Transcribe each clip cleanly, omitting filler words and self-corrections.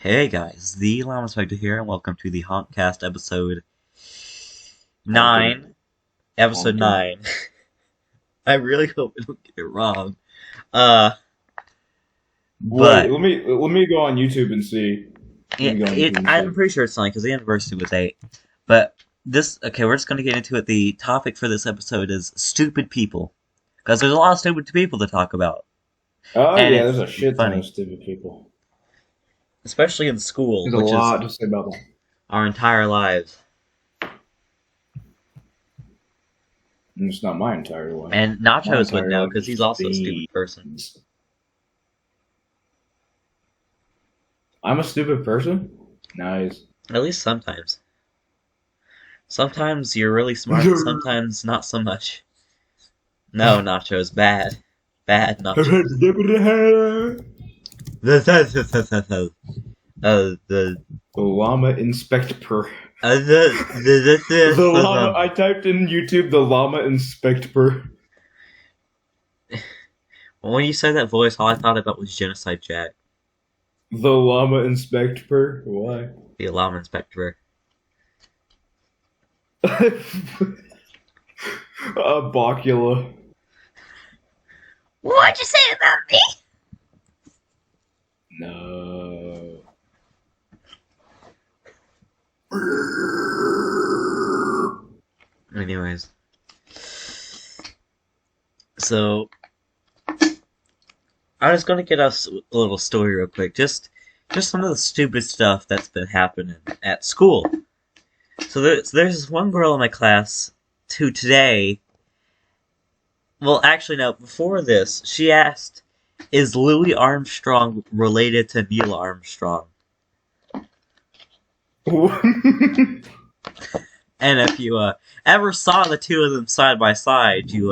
Hey guys, the Llama Spectre here, and welcome to the Honkcast episode 9. Episode Honking. 9. I really hope I don't get it wrong. Uh, Wait, but let me go on YouTube and see. I'm pretty sure it's 9 because the anniversary was 8. But we're just gonna get into it. The topic for this episode is stupid people. Because there's a lot of stupid people to talk about. Oh And yeah, it's there's a shit ton funny. of stupid people. Especially in school, There's a which lot is to say about them. our entire lives. And it's not my entire life. And My Nachos would entire know life because is he's also a the- stupid person. I'm a stupid person? Nice. At least sometimes. Sometimes you're really smart, sometimes not so much. No, Nachos, bad. Bad Nachos. The The llama inspector. the The llama. I typed in YouTube the llama inspector. When you said that voice, all I thought about was Genocide Jack, The llama inspector. Why? the alarm inspector. Bocula. What'd you say about me? No. Anyways. So, I was gonna get us a little story real quick. Just some of the stupid stuff that's been happening at school. So there's this one girl in my class who today... Well, actually, no, before this, she asked, is Louis Armstrong related to Neil Armstrong? And if you ever saw the two of them side by side, you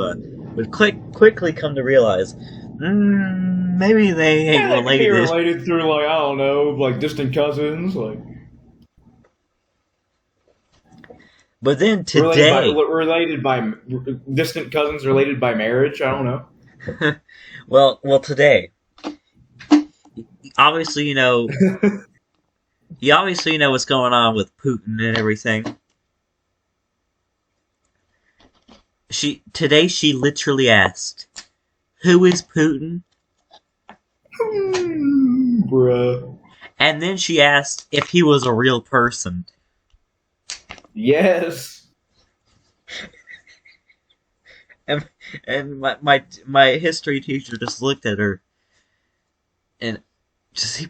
would quickly come to realize, maybe they ain't Yeah, they could be related. related through, like, I don't know, like distant cousins, like But then today, related by distant cousins, related by marriage. I don't know. well, today, obviously you know what's going on with Putin and everything. Today she literally asked, "Who is Putin?" Bruh. And then she asked if he was a real person. Yes. And my history teacher just looked at her, and he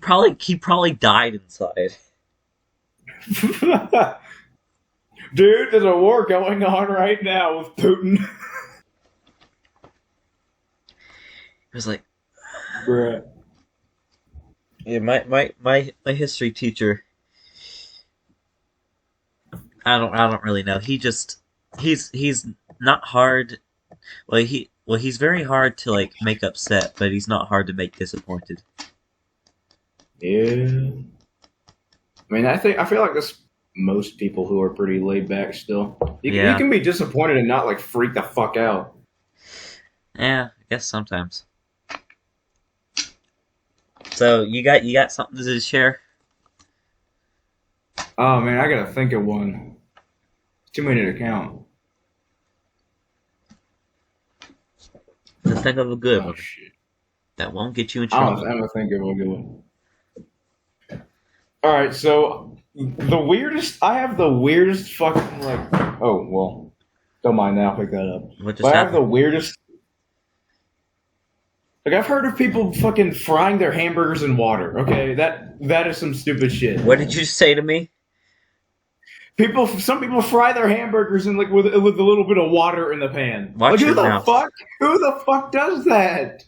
probably died inside. Dude, there's a war going on right now with Putin. It was like, Bruh. yeah, my history teacher. I don't really know. He's not hard. He's very hard to like make upset, but he's not hard to make disappointed. Yeah. I mean, I feel like this. Most people who are pretty laid back still. You can be disappointed and not like freak the fuck out. Yeah, I guess sometimes. So you got something to share? Oh man, I gotta think of one. Too many to count. Let's think of a good one Shit. that won't get you in I'm trouble. gonna think of a good one. All right, so I have the weirdest fucking like. Oh well, don't mind that. I'll pick that up. What just But I have happened? the weirdest. Like I've heard of people fucking frying their hamburgers in water. Okay, that is some stupid shit. What did you say to me? Some people fry their hamburgers in like with a little bit of water in the pan. Watch Like who your the mouth. fuck? Who the fuck does that?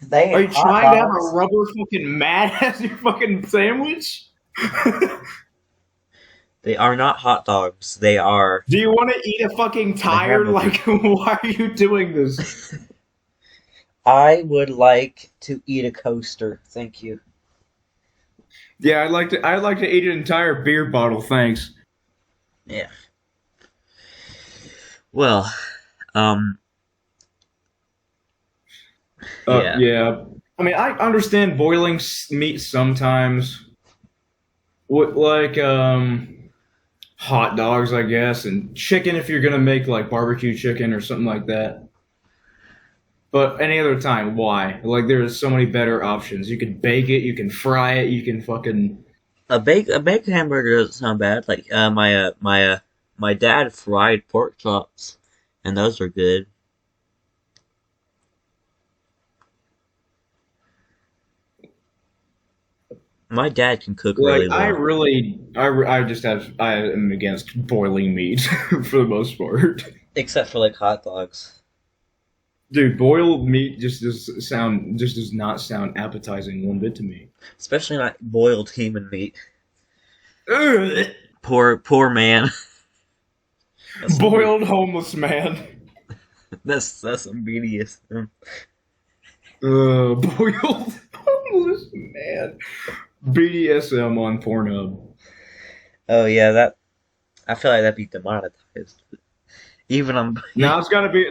They Are you trying to have a rubber fucking mat as your fucking sandwich? They are not hot dogs. They are. Do you want to eat a fucking tire? hamburger. Like, why are you doing this? I would like to eat a coaster. Thank you. Yeah, I'd like to eat an entire beer bottle, thanks. Yeah. Well, yeah. Yeah. I mean, I understand boiling meat sometimes. What like hot dogs, I guess, and chicken if you're gonna make like barbecue chicken or something like that. But any other time, why? Like there's so many better options. You can bake it, you can fry it, you can fucking A baked hamburger doesn't sound bad. Like my dad fried pork chops, and those are good. My dad can cook like really well, I just have I am against boiling meat for the most part. except for like hot dogs. Dude, boiled meat just does not sound appetizing one bit to me. Especially not boiled human meat. Ugh. Poor man. That's some Boiled homeless man. that's some BDSM. Boiled homeless man. BDSM on Pornhub. Oh yeah, that I feel like that'd be demonetized. Even on Now that's gotta be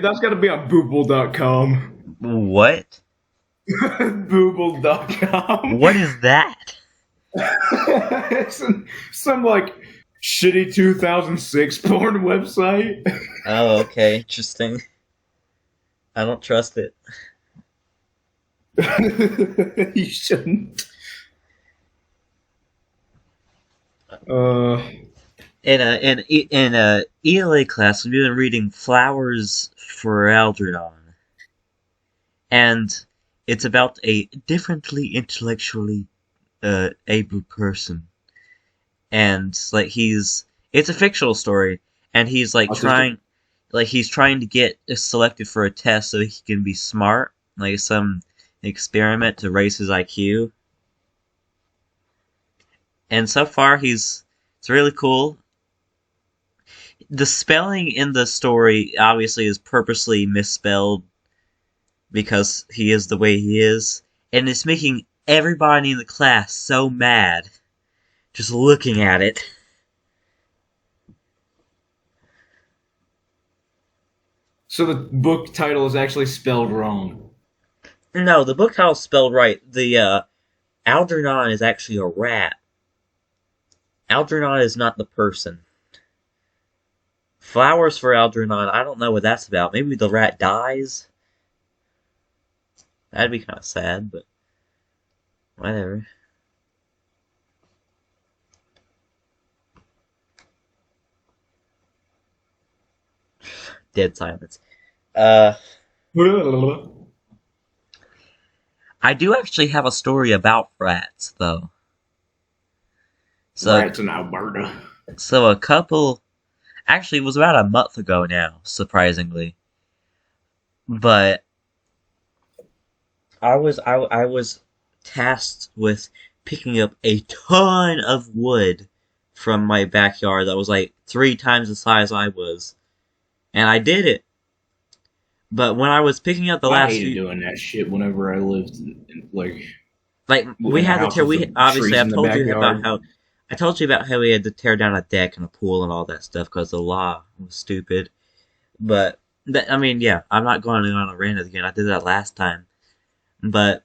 on Booble.com. what? Booble.com. What is that? It's some like shitty 2006 porn website. Oh, okay, interesting. I don't trust it. You shouldn't. Uh, In a ELA class, we've been reading Flowers for Algernon, and it's about a differently intellectually able person, and like it's a fictional story, and he's like autistic. trying to get selected for a test so he can be smart, like some experiment to raise his IQ. And so far, it's really cool. The spelling in the story obviously is purposely misspelled because he is the way he is, and it's making everybody in the class so mad just looking at it. So the book title is actually spelled wrong. No, the book title's spelled right. The Algernon is actually a rat. Algernon is not the person. Flowers for Algernon, I don't know what that's about. Maybe the rat dies? That'd be kind of sad, but whatever. Dead silence. Uh, I do actually have a story about rats, though. So, Rats in Alberta. so a couple, actually, it was about a month ago now, surprisingly. But I was tasked with picking up a ton of wood from my backyard that was like 3 times the size I was, and I did it. But when I was picking up the I last hated few, doing that shit whenever I lived like like we in a had to house tear. with We some obviously trees in the backyard. I told you about how we had to tear down a deck and a pool and all that stuff because the law was stupid. But I mean, yeah, I'm not going on a rant again. I did that last time. But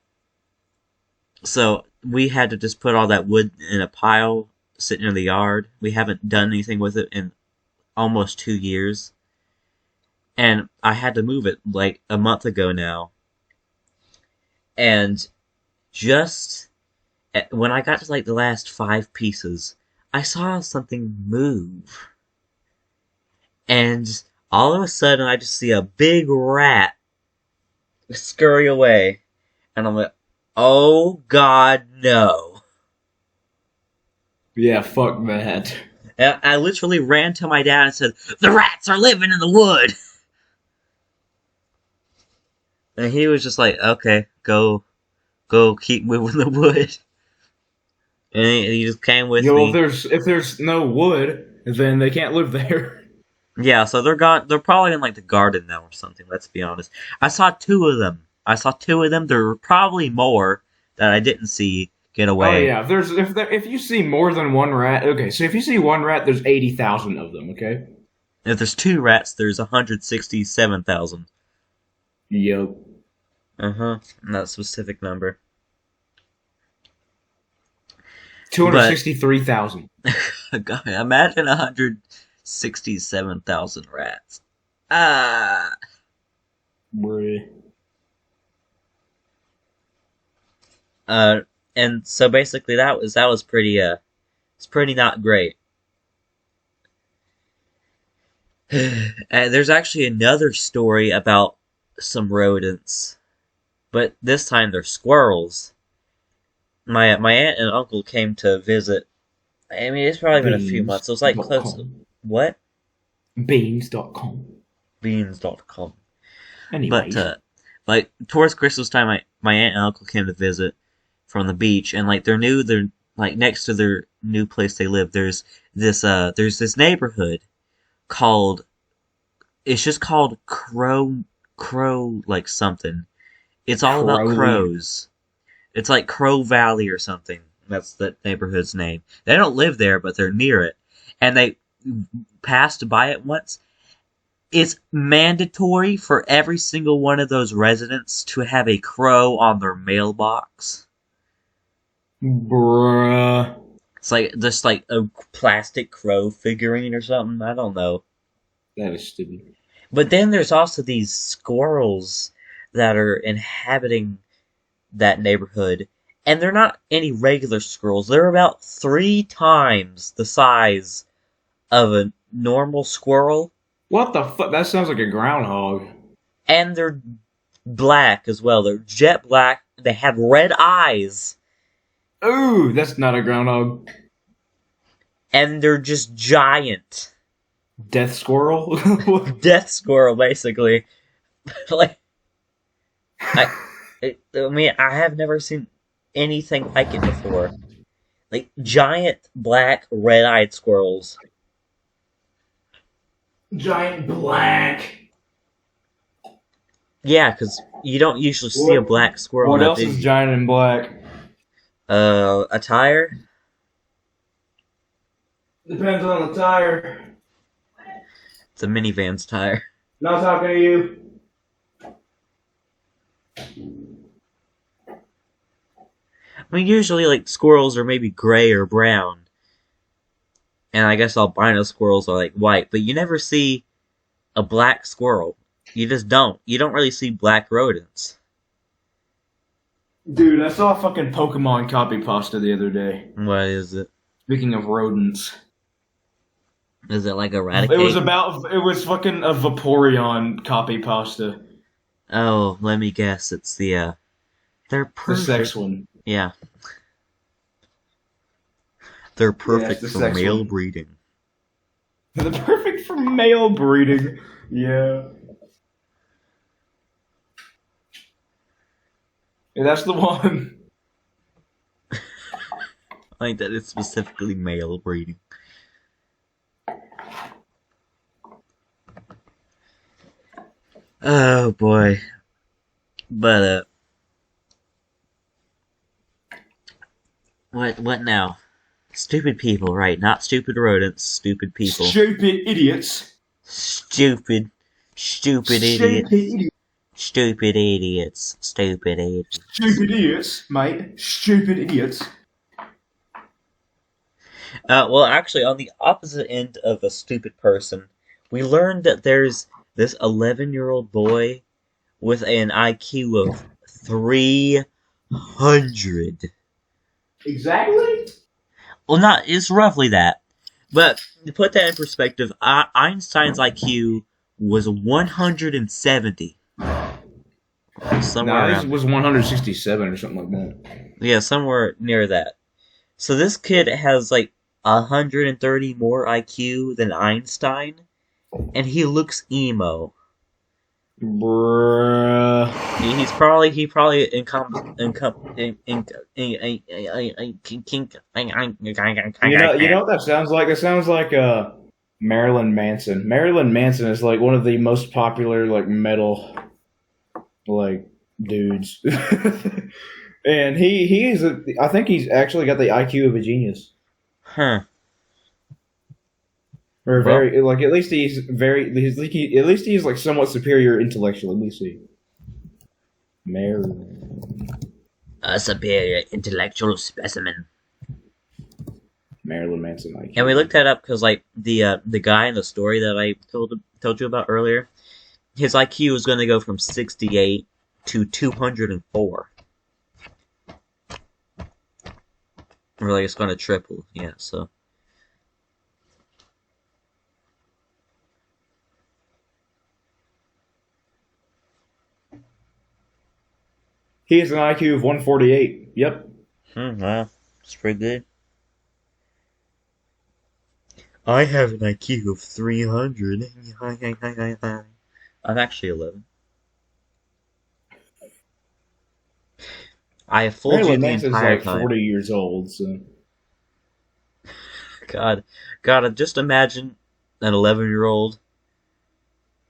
so we had to just put all that wood in a pile sitting in the yard. We haven't done anything with it in almost 2 years, and I had to move it like a month ago now. And just when I got to like the last 5 pieces, I saw something move, and all of a sudden I just see a big rat scurry away, and I'm like, "Oh God, no!" Yeah, fuck that. And I literally ran to my dad and said, "The rats are living in the wood," and he was just like, "Okay, go, keep moving the wood," and he just came with Yeah, well, me. if there's no wood, then they can't live there. Yeah, so they're gone. They're probably in like the garden now or something. Let's be honest. I saw 2 of them. There were probably more that I didn't see get Oh away. yeah, if you see more than one rat, okay. So if you see one rat, there's 80,000 of them. Okay. If there's 2 rats, there's 167,000. Yep. Uh huh. That specific number. But 263,000. God, imagine 167,000 rats. Ah. Bruh. And so basically that was pretty it's pretty not great. There's actually another story about some rodents, but this time they're squirrels. My aunt and uncle came to visit. I mean, it's probably been a few months. It was like close to, Beans.com. what? Beans.com. Beans.com. Anyways. But like towards Christmas time, my aunt and uncle came to visit from the beach, and like they're like next to their new place they live. There's this neighborhood called, it's just called Crow like something. It's all about Crowley. crows. It's like Crow Valley or something. That's the neighborhood's name. They don't live there, but they're near it. And they passed by it once. It's mandatory for every single one of those residents to have a crow on their mailbox. Bruh. It's like just like a plastic crow figurine or something. I don't know. That is stupid. But then there's also these squirrels that are inhabiting that neighborhood. And they're not any regular squirrels. They're about 3 times the size of a normal squirrel. What the fuck? That sounds like a groundhog. And they're black as well. They're jet black. They have red eyes. Ooh, that's not a groundhog. And they're just giant. Death squirrel? Death squirrel, basically. Like, I mean, I have never seen anything like it before. Like, giant, black, red-eyed squirrels. Giant black. Yeah, because you don't usually see a black squirrel. What else is giant and black? A tire? Depends on the tire. It's a minivan's tire. Not talking to you. I mean, usually, like, squirrels are maybe gray or brown. And I guess albino squirrels are, like, white. But you never see a black squirrel. You just don't. You don't really see black rodents. Dude, I saw a fucking Pokemon copy pasta the other day. What is it? Speaking of rodents. Is it like Eradicate? It was fucking a Vaporeon copy pasta. Oh, let me guess. It's the, they're The perfect. sex one. Yeah. They're perfect it's the for sex male one. breeding. They're perfect for male breeding. Yeah. Yeah, that's the one. I think that it's specifically male breeding. Oh boy. But what now? Stupid people, right? Not stupid rodents, stupid people. Stupid idiots. Stupid idiots. Stupid idiots. Stupid idiots. Stupid idiots, mate. Stupid idiots. Well, actually, on the opposite end of a stupid person, we learned that there's this 11-year-old boy with an IQ of 300. Exactly? Well, it's roughly that. But to put that in perspective, Einstein's IQ was 170. Somewhere Nah, around this was 167 or something like that. Yeah, somewhere near that. So this kid has like 130 more IQ than Einstein, and he looks emo. Bruh. He probably You know what that sounds like? It sounds like Marilyn Manson. Marilyn Manson is like one of the most popular like metal like dudes. And I think he's actually got the IQ of a genius. Huh. Or very like at least he's like somewhat superior intellectually. Let me see. Marilyn. A superior intellectual specimen. Marilyn Manson IQ. And we looked that up because, like, the guy in the story that I told you about earlier, his IQ is going to go from 68 to 204. Or, like, it's going to triple. Yeah, so. He has an IQ of 148. Yep. Wow. That's pretty good. I have an IQ of 300. I'm actually 11. I have fooled you Marilyn the Manson's entire like time. 40 years old, so. God, just imagine an 11-year-old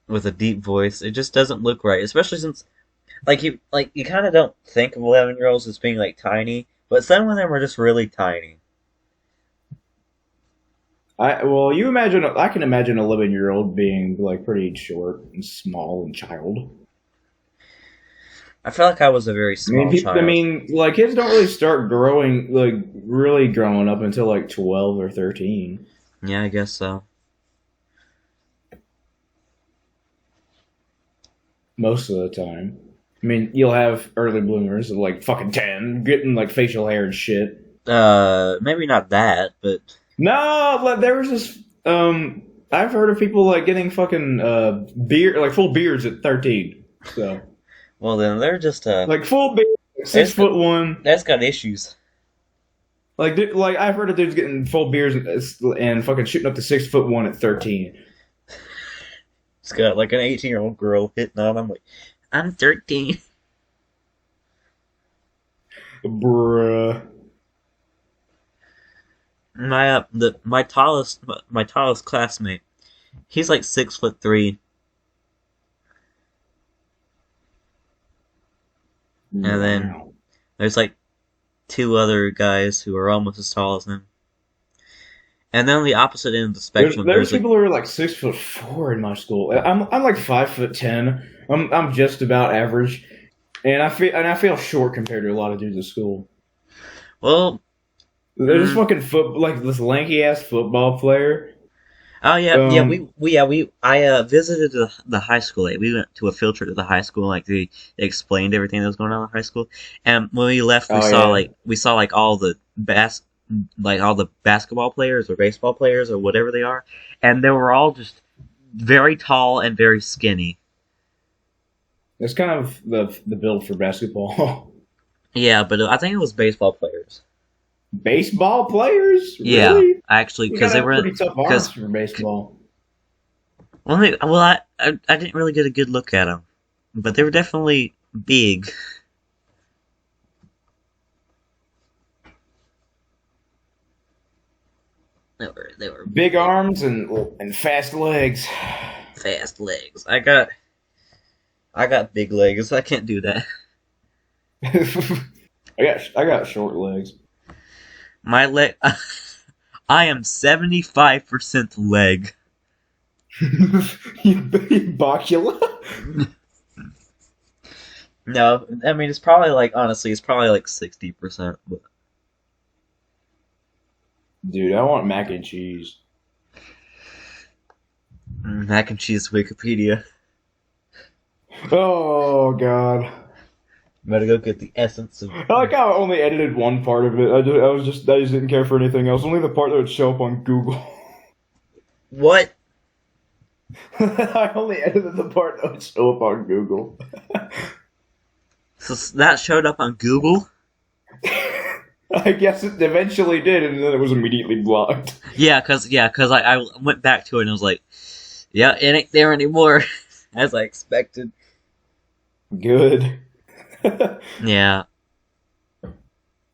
with a deep voice. It just doesn't look right, especially since, you kind of don't think of 11-year-olds as being like tiny, but some of them are just really tiny. I can imagine an 11-year-old being like pretty short and small and child. I feel like I was a very small child. Like kids don't really start growing, like really growing up until like 12 or 13. Yeah, I guess so. Most of the time. I mean, you'll have early bloomers of like fucking 10 getting like facial hair and shit. Maybe not that, but No, like, there was this. I've heard of people like getting fucking beard, like full beards at 13. So, well, then they're just like full beard, 6'1". That's got issues. Like I've heard of dudes getting full beards and fucking shooting up to 6'1" at 13. It's got like an 18-year-old girl hitting on him like, I'm 13. Bruh. My tallest classmate, he's like 6'3", and then there's like two other guys who are almost as tall as him. And then on the opposite end of the spectrum, there's people who are like 6'4" in my school. I'm like 5'10". I'm just about average, and I feel short compared to a lot of dudes at school. Well, there's this fucking this lanky ass football player. Oh yeah, I visited the high school. Like, we went to a field trip to the high school. Like, they explained everything that was going on in the high school. And when we left, we saw all the basketball players or baseball players or whatever they are, and they were all just very tall and very skinny. That's kind of the build for basketball. Yeah, but I think it was baseball players. Baseball players? Really? Yeah, actually, because they were pretty tough arms for baseball. Well, I didn't really get a good look at them, but they were definitely big. They were big arms and fast legs. Fast legs. I got big legs. I can't do that. I got short legs. My leg. I am 75% leg. You bocula? No, I mean, it's probably like 60%. But... Dude, I want mac and cheese. Mac and cheese Wikipedia. Oh, God. I'm gonna go get the essence of... I like how I only edited one part of it. I just didn't care for anything else. Only the part that would show up on Google. What? I only edited the part that would show up on Google. So that showed up on Google? I guess it eventually did, and then it was immediately blocked. Yeah, cause I went back to it and I was like, yeah, it ain't there anymore, as I expected. Good. Yeah.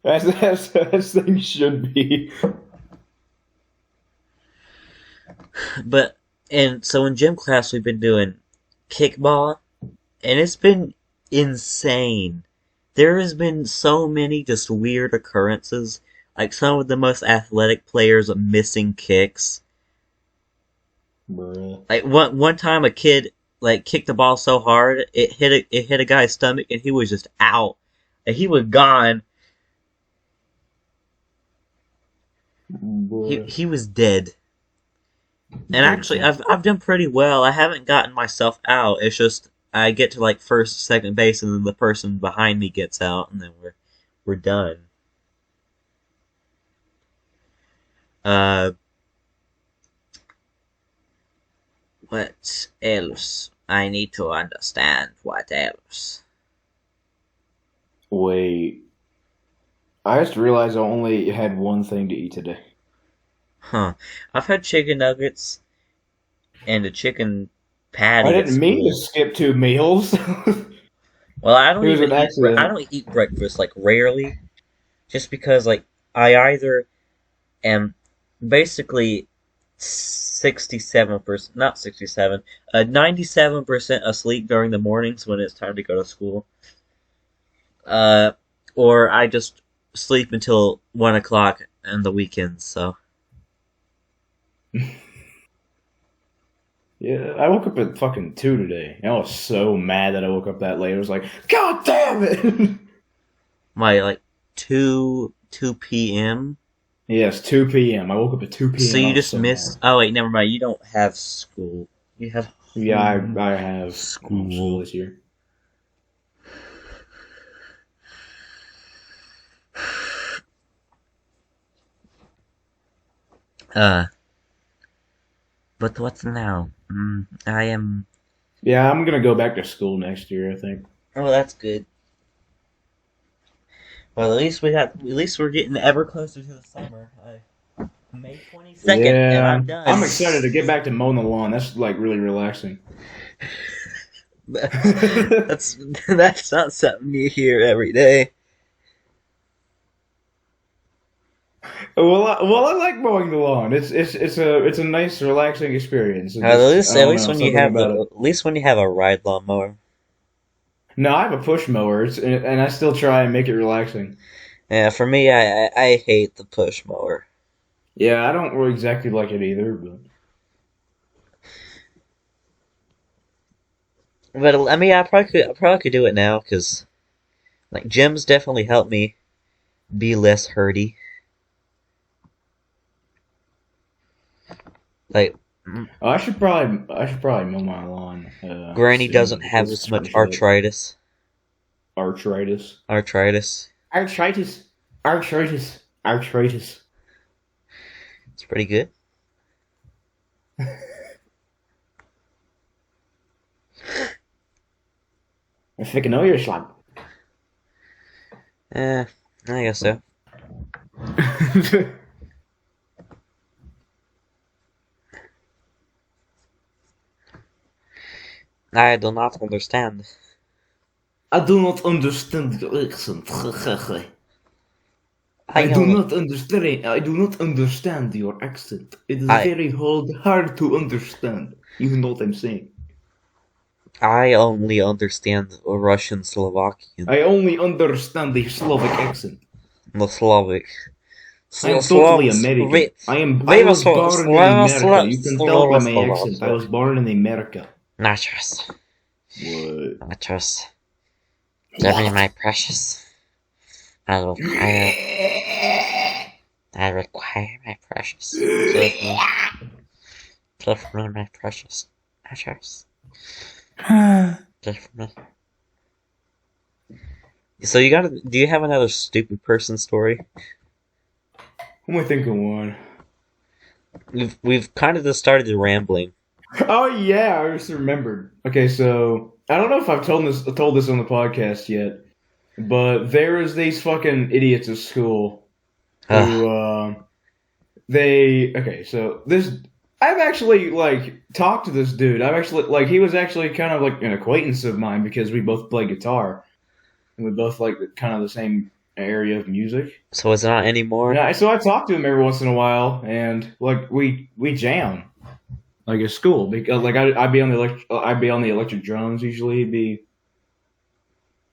As things should be. So in gym class we've been doing kickball, and it's been insane. There has been so many just weird occurrences, like some of the most athletic players missing kicks. Bruh. Like one time a kid kicked the ball so hard it hit a guy's stomach and he was just out. And he was gone. He was dead. And actually, I've done pretty well. I haven't gotten myself out. It's just I get to like first, second base, and then the person behind me gets out, and then we're done. What else? I need to understand what else. Wait. I just realized I only had one thing to eat today. Huh. I've had chicken nuggets and a chicken I patty at didn't mean to school. skip 2 meals. Well, It was an I accident. don't eat breakfast like rarely, just because like I either am basically 67%, not 67, 97% asleep during the mornings when it's time to go to school. Uh, or I just sleep until 1 o'clock on the weekends, so. Yeah, I woke up at fucking 2 today. I was so mad that I woke up that late. I was like, God damn it! My, like, 2 p.m.? Yes, 2 p.m. I woke up at 2 So p.m. I you was just so mad. missed. Oh, wait, never mind. You don't have school. You have Yeah, home I have homeschool school. this year. Uh, but what's now? I am. Yeah, I'm gonna go back to school next year, I think. Oh, that's good. Well, at least we're getting ever closer to the summer. May 22nd, and Yeah, I'm done. I'm excited to get back to mowing the lawn. That's like really relaxing. That's that's not something you hear every day. I like mowing the lawn. It's a nice relaxing experience. It just I At don't least know when you something have about it. a ride lawnmower. No, I have a push mower, and I still try and make it relaxing. Yeah, for me, I hate the push mower. Yeah, I don't really exactly like it either, but But I mean, I probably could do it now because like gyms definitely help me be less hurty. Like I should probably mow my lawn Granny soon doesn't have because as it's much finished up. Arthritis. arthritis. Arthritis. Arthritis. Arthritis. It's pretty good. I think I know your slap. Eh, I guess so. I do not understand. I do not understand your accent. I only I do not understand your accent. It is I very hard to understand. You know what I'm saying? I only understand Russian, Slovakian, I only understand the Slovak accent. the Slavic. I am totally Slavs, American. I Viva was born in America. You can tell by my accent. Slavs. I was born in America. Nachos. What? Nachos. Give me my precious. I require, I require my precious. Give me my precious. Nachos. Give me. So do you have another stupid person story? Who am I thinking one? We've kind of just started rambling. Oh yeah, I just remembered. Okay, so I don't know if I've told this on the podcast yet, but there is these fucking idiots at school Ugh. who they okay, so this I've actually like talked to this dude. I've actually like he was actually kind of like an acquaintance of mine because we both play guitar and we both like kind of the same area of music. So it's not anymore? Yeah, so I talk to him every once in a while and like we jam like at school because like I'd be on the electric drums usually. He'd be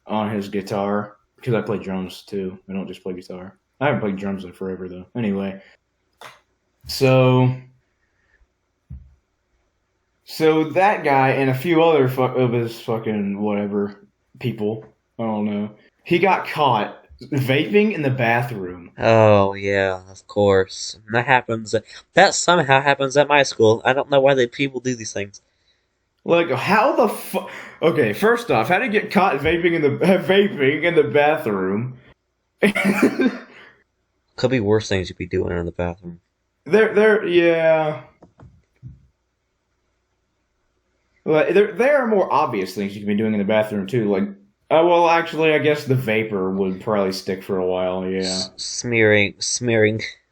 on his guitar because I play drums too. I don't just play guitar. I haven't played drums in forever though. Anyway, so that guy and a few other of his fucking whatever people, I don't know, he got caught Vaping in the bathroom. Oh yeah, of course. That happens. That somehow happens at my school. I don't know why people do these things. Like, how the fuck? Okay, first off, how did you get caught vaping in the vaping in the bathroom? Could be worse things you'd be doing in the bathroom. Yeah. Like, there are more obvious things you can be doing in the bathroom too. Like, well, actually, I guess the vapor would probably stick for a while. Yeah. Smearing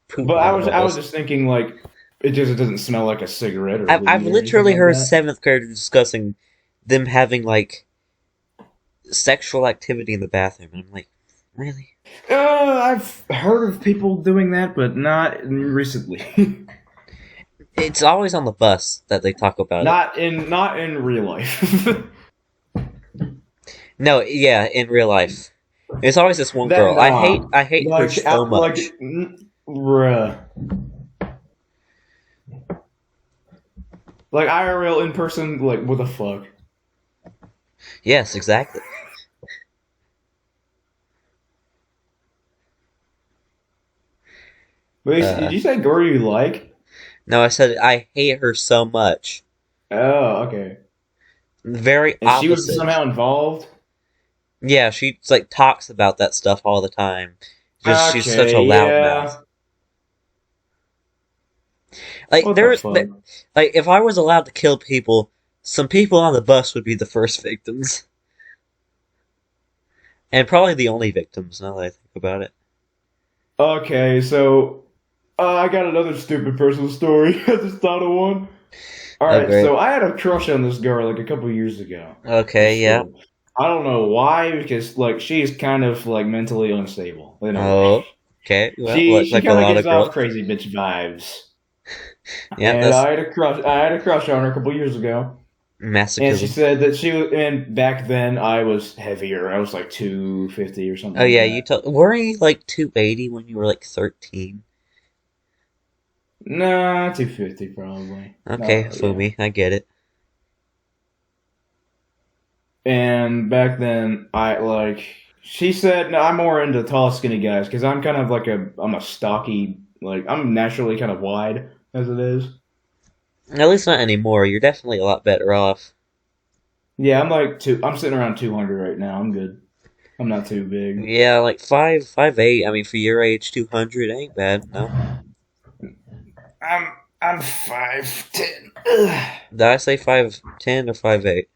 poop But on I was walls. just thinking like it doesn't smell like a cigarette or I've weed or anything literally like heard that. seventh graders discussing them having like sexual activity in the bathroom, and I'm like, really? I've heard of people doing that, but not recently. It's always on the bus that they talk about it. Not in real life. No, yeah, in real life, it's always this one That girl. nah. I hate her so much. Bruh. Like IRL in person, like what the fuck? Yes, exactly. Wait, did Uh, you say girl you like? no, I said I hate her so much. Oh, okay. Very And she was opposite. somehow involved. Yeah, she like talks about that stuff all the time. Just she's such a Okay, loudmouth. yeah. Like What the fuck? like if I was allowed to kill people, some people on the bus would be the first victims, and probably the only victims. Now that I think about it. Okay, so I got another stupid personal story. I just thought of one. All Oh right, great. so I had a crush on this girl like a couple years ago in Okay, yeah. school. I don't know why, because like she's kind of like mentally unstable in a way. Oh, okay. Well, She like a kind of lot gives of off girls. crazy bitch vibes. Yeah, And that's I had a crush on her a couple years ago. And she masochism. said that she was, and back then I was heavier. I was like 250 or something Oh like yeah, you that. told. Were you like 280 when you were like 13? Nah, 250 probably. Okay, Yeah. Fumi, I get it. And back then, I like she said, "No, I'm more into tall, skinny guys because I'm kind of like I'm a stocky, like I'm naturally kind of wide as it is. At least not anymore. You're definitely a lot better off. Yeah, I'm sitting around 200 right now. I'm good. I'm not too big. Yeah, like 5'8". I mean, for your age, 200 ain't bad. No, I'm 5'10". did I say 5'10" or 5'8"?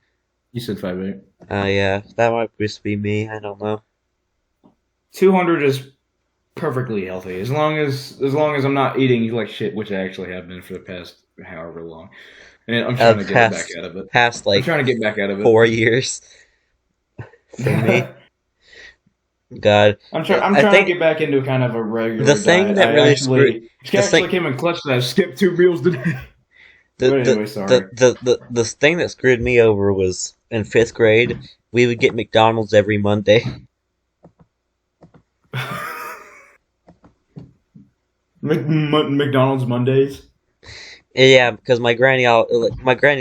You said 5'8". Yeah, that might just be me. I don't know. 200 is perfectly healthy as long as I'm not eating like shit, which I actually have been for the past however long. And I'm trying to get back Past out of it. past I'm like trying to get back out of 4 years for me. it. God, I'm I trying to think get back into kind of a the regular thing diet. that really screwed It the actually thing came in clutch that I skipped 2 meals today. the But the, anyway, sorry. the thing that screwed me over was in fifth grade. We would get McDonald's every Monday. McDonald's Mondays. Yeah, because my granny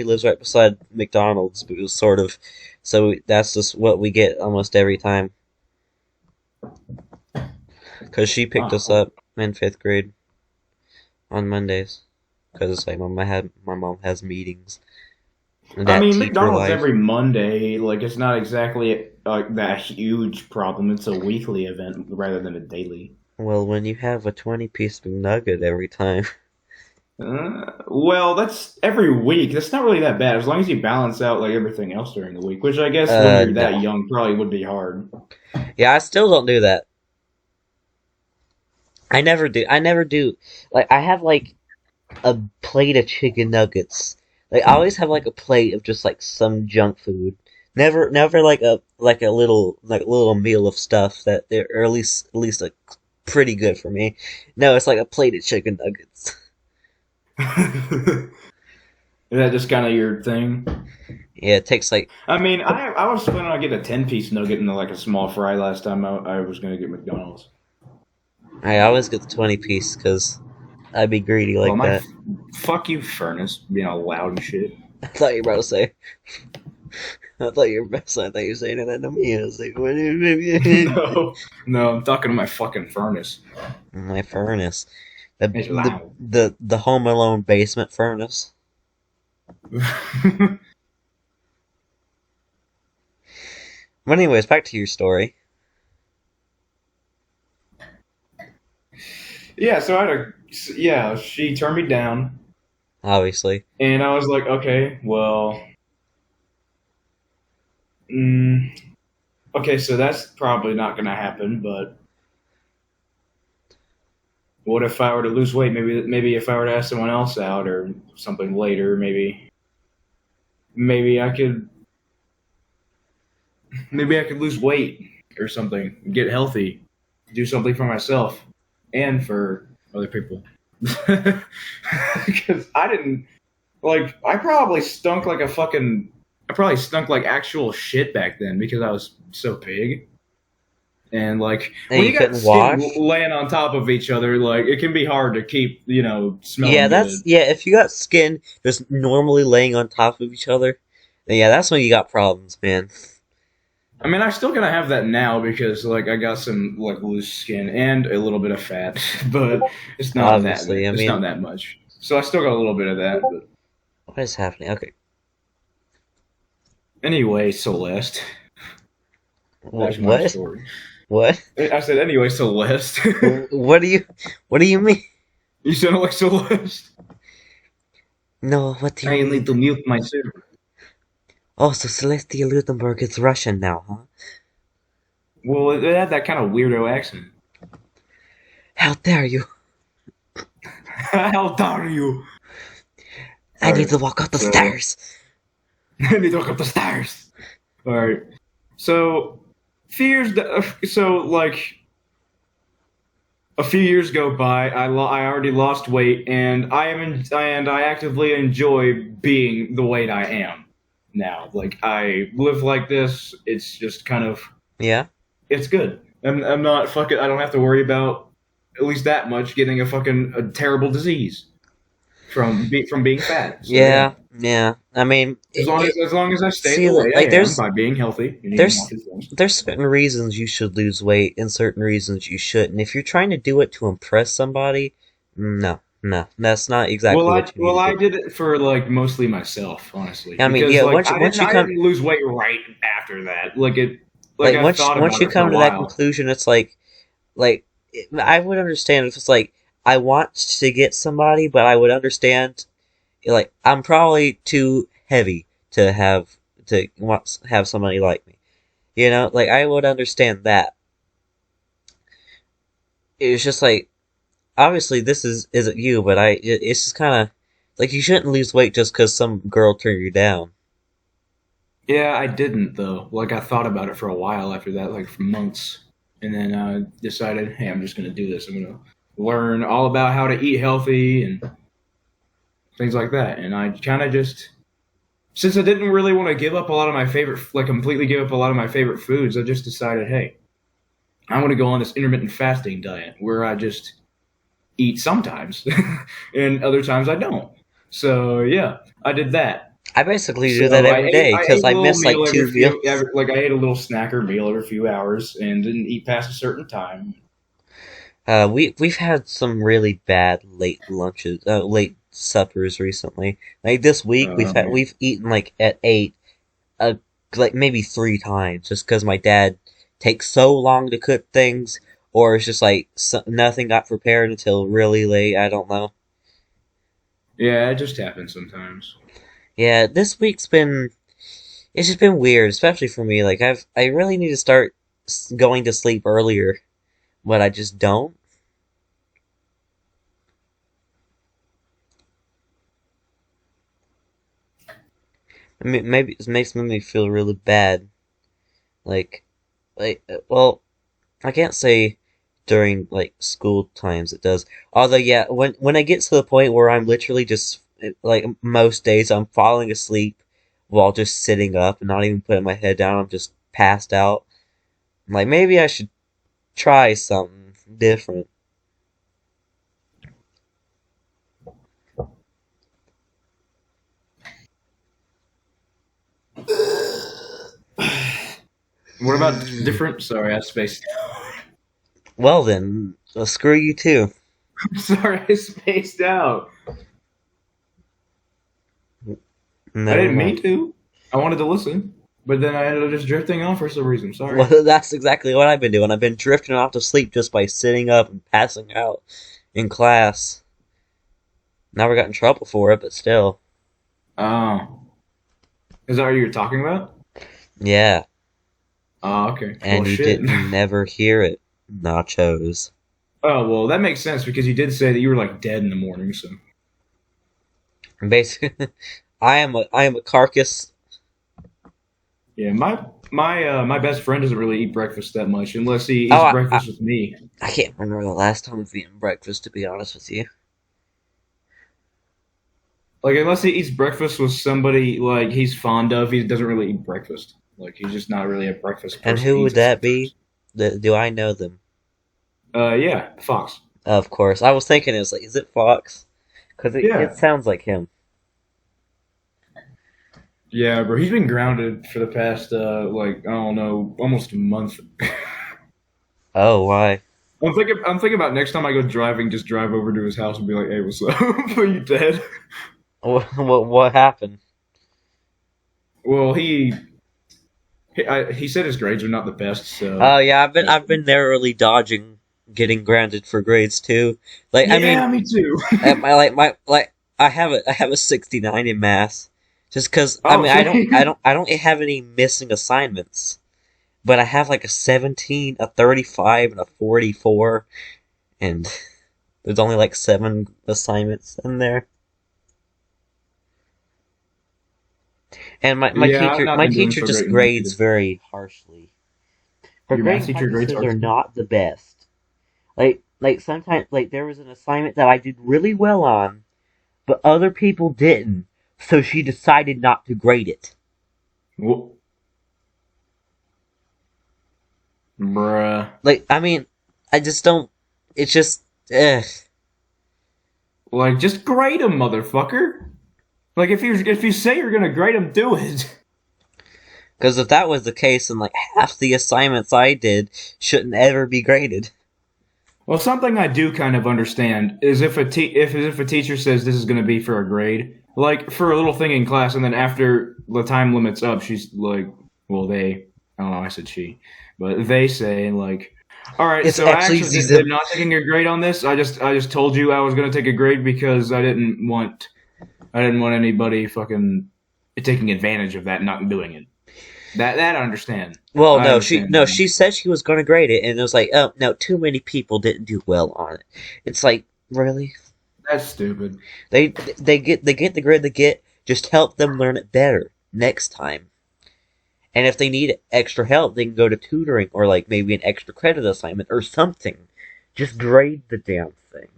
lives right beside McDonald's, but it was sort of so that's just what we get almost every time. Because she picked us Wow. up in fifth grade on Mondays. Because like my mom has meetings I that mean, teach her McDonald's life. every Monday, like it's not exactly like that huge problem. It's a weekly event rather than a daily. Well, when you have a 20-piece McNugget every time. Well, that's every week. That's not really that bad as long as you balance out like everything else during the week. Which I guess when you're that No. young probably would be hard. Yeah, I still don't do that. I never do. I never do. Like, I have like a plate of chicken nuggets. Like, I always have like a plate of just like some junk food. Never like a little meal of stuff that they're or at least like pretty good for me. No, it's like a plate of chicken nuggets. Is that just kind of your thing? Yeah, it takes like I mean, I was planning on getting a 10-piece nugget and like a small fry last time I was gonna get McDonald's. I always get the 20-piece because I'd be greedy Well, like that. fuck you, furnace, being all loud and shit. I thought you were about to say. I thought you were saying that to me. I was like, No, no, I'm talking to my fucking furnace. my furnace, the It's the loud. the Home Alone basement furnace. But anyways, back to your story. Yeah, so yeah, she turned me down, Obviously, and I was like, okay, well, mm, okay, so that's probably not gonna happen. But what if I were to lose weight? Maybe if I were to ask someone else out or something later, maybe maybe I could lose weight or something, get healthy, do something for myself and for other people. Because I didn't like. I probably stunk like actual shit back then because I was so big. And like and when you you got couldn't skin wash. laying on top of each other, like it can be hard to keep, Yeah, smelling good. if you got skin just normally laying on top of each other, then yeah, that's when you got problems, man. I mean, I'm still gonna have that now because like I got some like loose skin and a little bit of fat, but Obviously, I it's mean, not that much. So I still got a little bit of that. But what is happening? Okay, anyway, Celeste, back to my what? story. What? I said anyway, Celeste. What do you? What do you mean? You sound like Celeste. No, what do you I need mean? to mute myself. Oh, so Celestia Ludenberg is Russian now, huh? Well, it had that kind of weirdo accent. How dare you? How dare you? I All need right, to walk up the so stairs. I need to walk up the stairs. All right, so so like a few years go by. I already lost weight, and I actively enjoy being the weight I am now. Like I live like this. It's just kind of Yeah. it's good. I'm not fucking. I don't have to worry about at least that much getting a terrible disease from being fat. So yeah, Yeah. Yeah. I mean, as long as I stay see, the way like I am by being healthy and eating there's healthy things. there's certain reasons you should lose weight and certain reasons you shouldn't. If you're trying to do it to impress somebody, no, no, that's not exactly what you need to I do. did it for like mostly myself, honestly, I mean, because yeah, like once you I come didn't lose weight right after that. like I thought once about you it for come a to that while. conclusion, it's like I would understand if it's like I want to get somebody, but I would understand like I'm probably too heavy to have somebody like me. You know, like I would understand that. It's just like obviously this isn't you, but it's just kind of like you shouldn't lose weight just because some girl turned you down. Yeah, I didn't though. Like I thought about it for a while after that, like for months, and then I decided, hey, I'm just gonna do this. I'm gonna learn all about how to eat healthy and things like that. And I kind of just since I didn't really want to give up a lot of my favorite, like completely give up a lot of my favorite foods, I just decided, hey, I want to go on this intermittent fasting diet where I just eat sometimes, and other times I don't. So yeah, I did that. I basically do that So every day I because ate a I little miss like meal two meals. like I ate a little snacker meal every few hours and didn't eat past a certain time. We've had some really bad late lunches, late suppers recently. Like this week, Yeah. we've eaten like at 8, uh, like maybe 3 times, just because my dad takes so long to cook things, or it's just like nothing got prepared until really late. I don't know. Yeah, it just happens sometimes. Yeah, this week's been it's just been weird, especially for me. Like I really need to start going to sleep earlier, but I just don't. I mean, maybe it makes me feel really bad. Like well, I can't say during like school times it does. Although yeah, when I get to the point where I'm literally just like most days I'm falling asleep while just sitting up and not even putting my head down, I'm just passed out. I'm like maybe I should try something different. What about different? Sorry, I spaced. Well then, screw you too. Sorry, I spaced out. I Never didn't mind. mean to. I wanted to listen, but then I ended up just drifting off for some reason. Sorry. Well, that's exactly what I've been doing. I've been drifting off to sleep just by sitting up and passing out in class. Never got in trouble for it, but still. Oh, is that what you were talking about? Yeah. Oh, okay. Well, And you shit. didn't never hear it, nachos. Oh, well, that makes sense because you did say that you were like dead in the morning. So Basically, I am a carcass. yeah, my best friend doesn't really eat breakfast that much unless he Oh, eats breakfast with me. I can't remember the last time I've eaten breakfast, to be honest with you. Like unless he eats breakfast with somebody like he's fond of, he doesn't really eat breakfast. Like he's just not really a breakfast And person. who He would eats it that be? sometimes. Do I know them? Yeah, Fox. Of course. I was thinking, it's like, is it Fox? Because it Yeah, sounds like him. yeah, bro. He's been grounded for the past like I don't know, almost a month. Oh, why? I'm thinking about next time I go driving, just drive over to his house and be like, "Hey, what's up? Are you dead?" What happened? Well, he said his grades are not the best, so Oh yeah, I've been narrowly dodging getting grounded for grades too. Like I mean, yeah, me too. I have a 69 in math, just because I Oh, mean same. I don't have any missing assignments, but I have like a 17, a 35, and a 44, and there's only like 7 assignments in there. And my Yeah, I've teacher not my been doing teacher so just great in math grades either. very harshly. Her Your math grading teacher grades practices are harshly. not the best. Like sometimes like there was an assignment that I did really well on, but other people didn't, so she decided not to grade it. Wh- Bruh. Like I mean, I just don't. It's just eh. Like, just grade him, motherfucker. Like, if you say you're gonna grade him, do it. Because if that was the case, then like half the assignments I did shouldn't ever be graded. Well, something I do kind of understand is if a teacher says this is gonna be for a grade, like for a little thing in class, and then after the time limit's up, she's like, well, I don't know, I said she, but they say like, all right, It's so I actually actually Ziza. am not taking a grade on this. I just told you I was gonna take a grade because I didn't want anybody fucking taking advantage of that and not doing it. That I understand. Well, I no, she understand no, that. she said she was going to grade it, and it was like, oh no, too many people didn't do well on it. It's like, really? That's stupid. They get the grade they get. Just help them learn it better next time. And if they need extra help, they can go to tutoring or like maybe an extra credit assignment or something. Just grade the damn thing.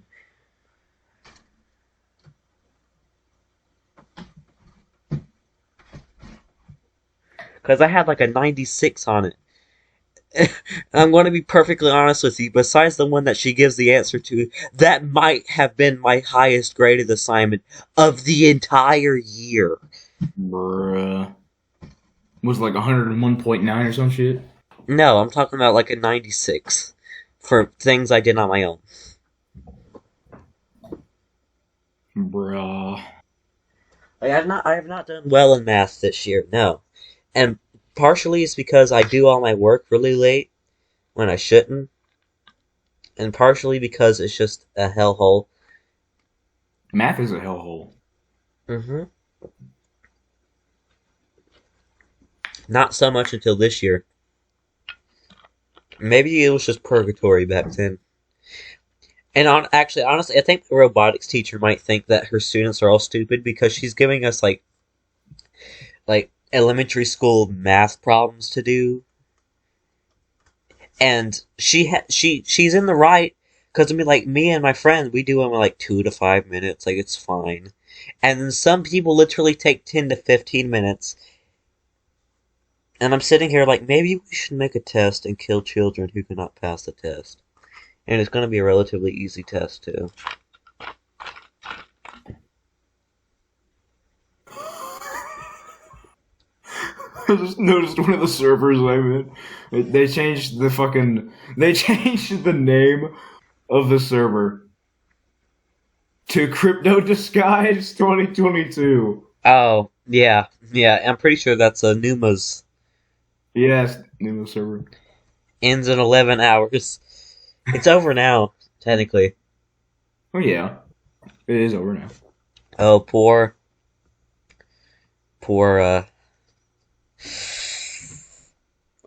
Because I had like a 96 on it. I'm going to be perfectly honest with you. Besides the one that she gives the answer to, that might have been my highest graded assignment of the entire year. Bruh. Was it like 101.9 or some shit? No, I'm talking about like a 96 for things I did on my own. Bruh. I have not done well in math this year. No, and partially it's because I do all my work really late when I shouldn't, and partially because it's just a hellhole. Math is a hellhole. Mm-hmm. Not so much until this year. Maybe it was just purgatory back then. And honestly, I think the robotics teacher might think that her students are all stupid because she's giving us like elementary school math problems to do, and she's in the right because I mean like me and my friend we do them in like 2 to 5 minutes, like it's fine, and then some people literally take 10 to 15 minutes, and I'm sitting here like maybe we should make a test and kill children who cannot pass the test, and it's going to be a relatively easy test too. I just noticed one of the servers I'm in. They changed the name of the server to Crypto Disguise 2022. Oh, yeah. Yeah, I'm pretty sure that's a Numa's. Yes, name of the server. Ends in 11 hours. It's over now, technically. Oh yeah, it is over now. Oh, poor,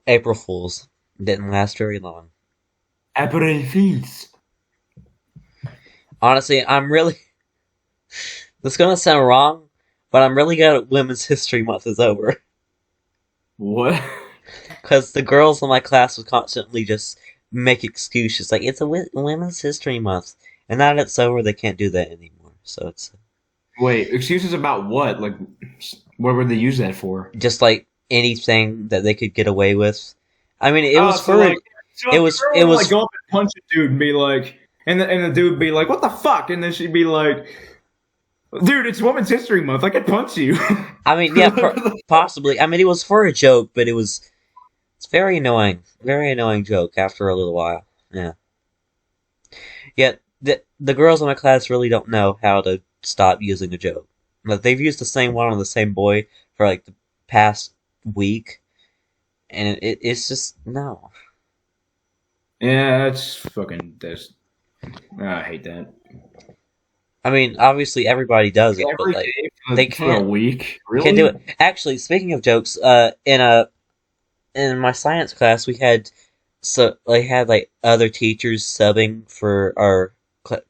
April Fools. Didn't last very long. April Fools. Honestly, I'm really. This is gonna sound wrong, but I'm really glad Women's History Month is over. What? Because the girls in my class would constantly just make excuses like it's a Women's History Month, and now that it's over, they can't do that anymore. So it's Wait, excuses about what? Like, what would they use that for? just like anything that they could get away with. I mean, Oh, so like, so it the was girl it would like was go up and punch a dude and be like, and the dude would be like, "What the fuck?" And then she'd be like, "Dude, it's Women's History Month. I could punch you." I mean, yeah, possibly. I mean, it was for a joke, but it's very annoying joke after a little while. Yeah. Yet the girls in my class really don't know how to stop using a joke. Like they've used the same one on the same boy for like the past week, and it's just no. Yeah, I hate that. I mean, obviously everybody does it, but Every like day they for a can't week, can't do really? it. Actually, speaking of jokes, in my science class we had like other teachers subbing for our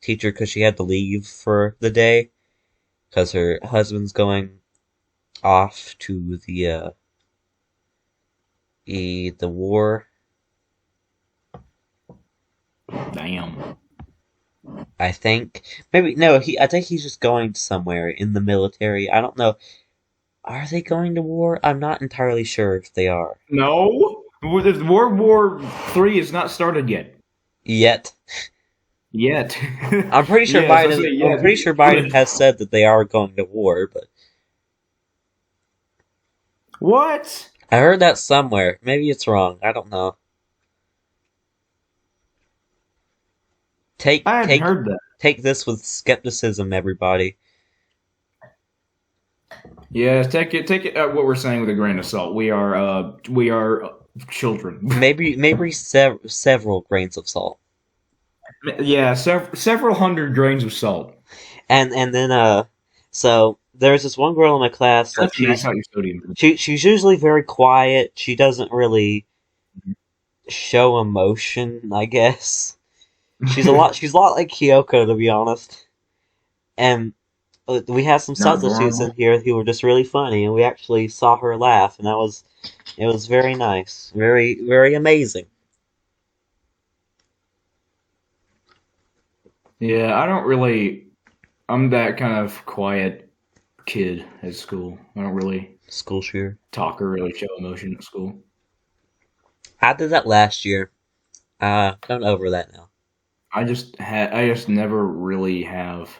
teacher because she had to leave for the day because her husband's going off to the war. Damn. I think maybe no. I think he's just going somewhere in the military. I don't know. Are they going to war? I'm not entirely sure if they are No, World War III is not started yet. yet. Yet. I'm pretty sure Yes, I Biden. say I'm yet. pretty sure Biden has said that they are going to war, but What? I heard that somewhere. Maybe it's wrong. I don't know. Take I hadn't take heard that. take this with skepticism, everybody. Yeah, take it what we're saying with a grain of salt. We are children. Maybe several grains of salt. Yeah, several hundred grains of salt. And then so there's this one girl in my class, like That's max out your sodium. she's usually very quiet. She doesn't really show emotion, I guess. She's a lot like Kyoko, to be honest. And we had some Not substitutes in normal. here who were just really funny, and we actually saw her laugh, and it was very nice, very amazing. Yeah, I don't really. I'm that kind of quiet kid at school. I don't really School shooter. talk or really show emotion at school. I did that last year. I'm over that now. I just never really have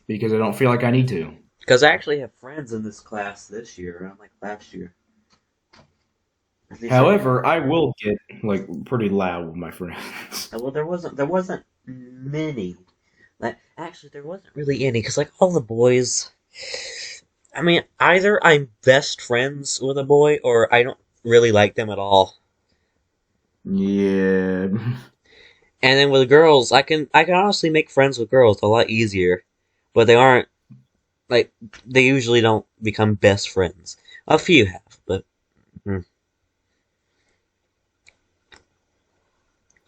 because I don't feel like I need to. Because I actually have friends in this class this year, unlike last year. At least However, I will get like pretty loud with my friends. well, there wasn't many. Like actually, there wasn't really any because like all the boys. I mean, either I'm best friends with a boy or I don't really like them at all. Yeah. And then with girls, I can honestly make friends with girls a lot easier, but they aren't like they usually don't become best friends. A few have, but